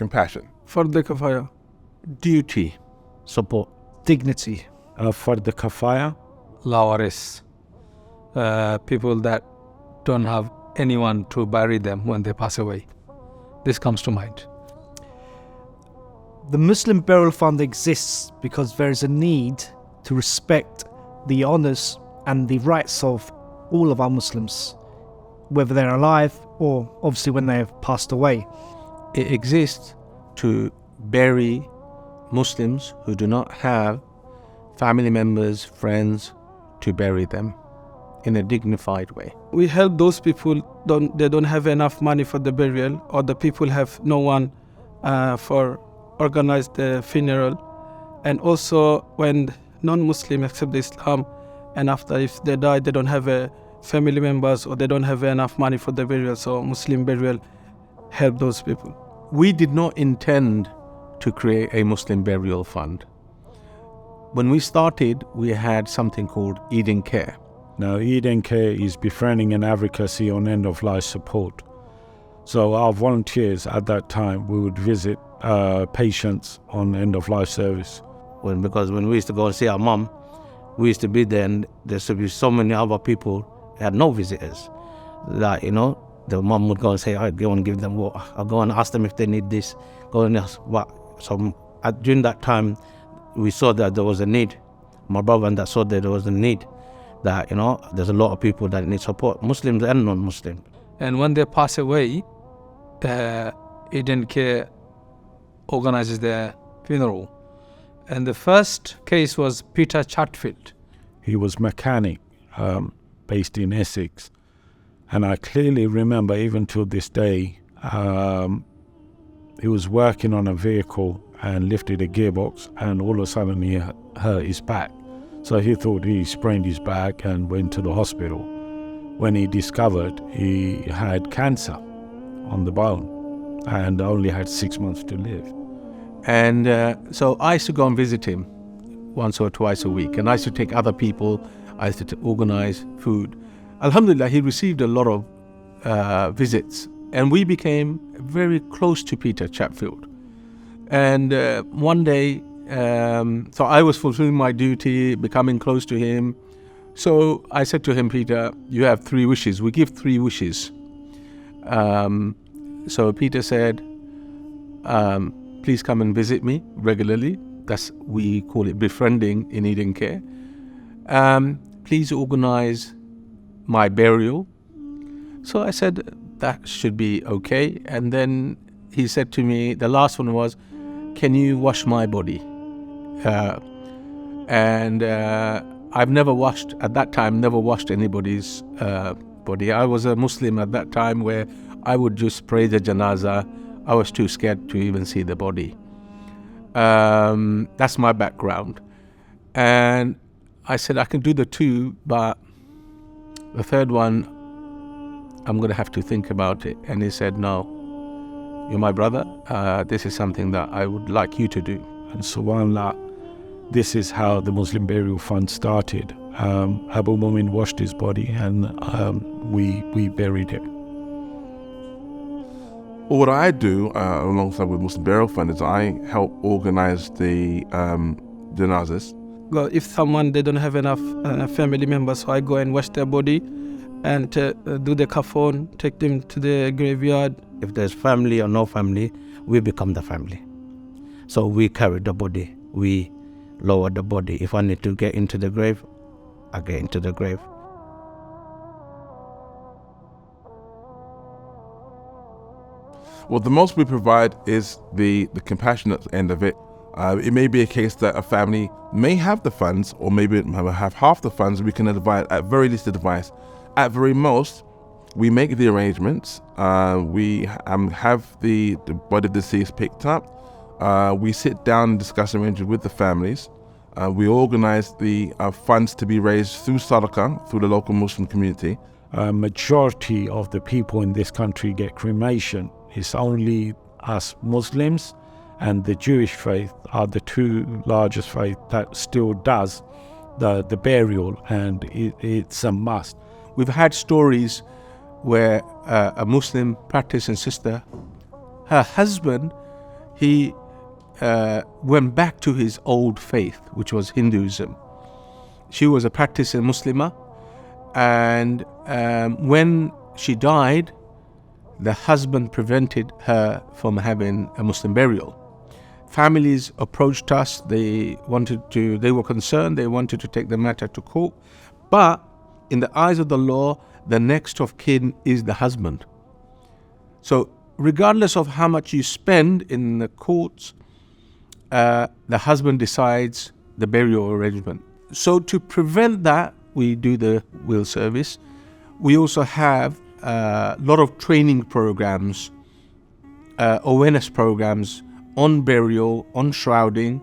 compassion. Farda kafaya. Duty, support. Dignity. Farda kafaya. Lawaris. People that don't have anyone to bury them when they pass away. This comes to mind. The Muslim Burial Fund exists because there is a need to respect the honours and the rights of all of our Muslims, whether they're alive or obviously when they have passed away. It exists to bury Muslims who do not have family members, friends to bury them in a dignified way. We help those people they don't have enough money for the burial, or the people have no one for organize the funeral, and also when non-Muslim accept Islam, and after if they die they don't have family members or they don't have enough money for the burial, so Muslim burial help those people. We did not intend to create a Muslim burial fund. When we started, we had something called Eden Care. Now, Eden Care is befriending and advocacy on end-of-life support. So our volunteers at that time, we would visit patients on end-of-life service. Because when we used to go and see our mom, we used to be there and there used to be so many other people who had no visitors. Like, the mom would go and say, I go and give them water. I'll go and ask them if they need this. Go and ask what. So during that time, we saw that there was a need. My brother and that saw that there was a need. That, there's a lot of people that need support, Muslims and non-Muslims. And when they pass away, Eden Care organizes their funeral. And the first case was Peter Chatfield. He was mechanic, based in Essex. And I clearly remember, even to this day, he was working on a vehicle and lifted a gearbox, and all of a sudden he hurt his back. So he thought he sprained his back and went to the hospital. When he discovered he had cancer on the bone and only had 6 months to live. And so I used to go and visit him once or twice a week, and I used to take other people. I used to organize food. Alhamdulillah, he received a lot of visits, and we became very close to Peter Chatfield. And one day, so I was fulfilling my duty, becoming close to him. So I said to him, Peter, you have 3 wishes. We give 3 wishes. So Peter said, please come and visit me regularly. We call it befriending in Eden Care. Please organize my burial. So I said, that should be okay. And then he said to me, the last one was, can you wash my body? And I've never washed anybody's body. I was a Muslim at that time where I would just pray the janazah. I was too scared to even see the body. That's my background. And I said, I can do the 2, but the 3rd one, I'm going to have to think about it. And he said, no, you're my brother. This is something that I would like you to do. And subhanAllah, this is how the Muslim Burial Fund started. Abu Mumin washed his body, and we buried him. Well, what I do alongside with Muslim Burial Fund is I help organize the janazas. Well, if someone, they don't have enough family members, so I go and wash their body and do the kafan, take them to the graveyard. If there's family or no family, we become the family. So we carry the body, we lower the body. If I need to get into the grave, I get into the grave. Well, the most we provide is the compassionate end of it. It may be a case that a family may have the funds, or maybe have half the funds. We can advise, at very least advice. At very most, we make the arrangements. We have the body of the deceased picked up. We sit down and discuss arrangements with the families. We organize the funds to be raised through Sadaqah, through the local Muslim community. Majority of the people in this country get cremation. It's only us Muslims and the Jewish faith are the 2 largest faiths that still does the burial, and it's a must. We've had stories where a Muslim practicing sister, her husband he went back to his old faith, which was Hinduism. She was a practicing Muslimah, and when she died, the husband prevented her from having a Muslim burial. Families approached us. They were concerned. They wanted to take the matter to court. But in the eyes of the law, the next of kin is the husband. So regardless of how much you spend in the courts, the husband decides the burial arrangement. So to prevent that, we do the will service. We also have a lot of training programs, awareness programs on burial, on shrouding.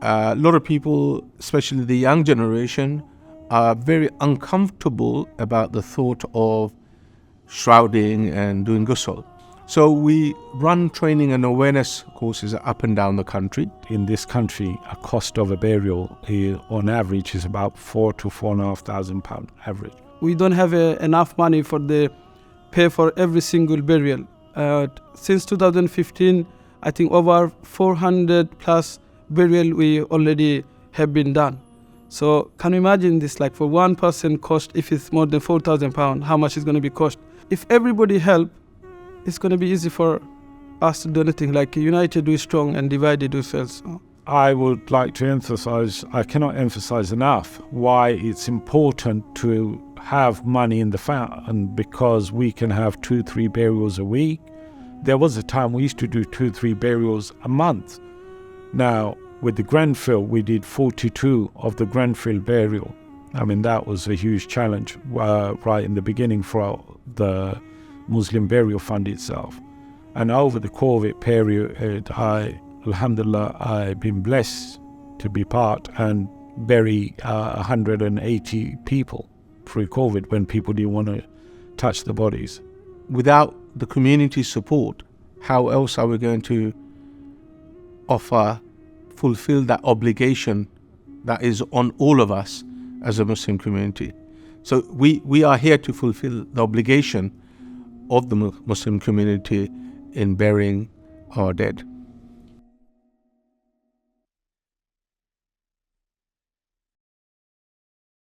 A lot of people, especially the young generation, are very uncomfortable about the thought of shrouding and doing ghusl. So we run training and awareness courses up and down the country. In this country, a cost of a burial on average is about £4,000 to £4,500 average. We don't have enough money for the pay for every single burial. Since 2015, I think over 400 plus burial we already have been done. So can you imagine this, like for one person cost, if it's more than £4,000, how much is going to be cost? If everybody help, it's going to be easy for us to do anything, like united we strong and divided we fail. So I would like to emphasize, I cannot emphasize enough why it's important to have money in the fund, because we can have 2-3 burials a week. There was a time we used to do 2-3 burials a month. Now, with the Grenfell, we did 42 of the Grenfell burial. I mean, that was a huge challenge right in the beginning for the Muslim Burial Fund itself. And over the COVID period, Alhamdulillah, I've been blessed to be part and bury 180 people through COVID when people didn't want to touch the bodies. Without the community support, how else are we going to fulfill that obligation that is on all of us as a Muslim community? So we are here to fulfill the obligation of the Muslim community in burying our dead.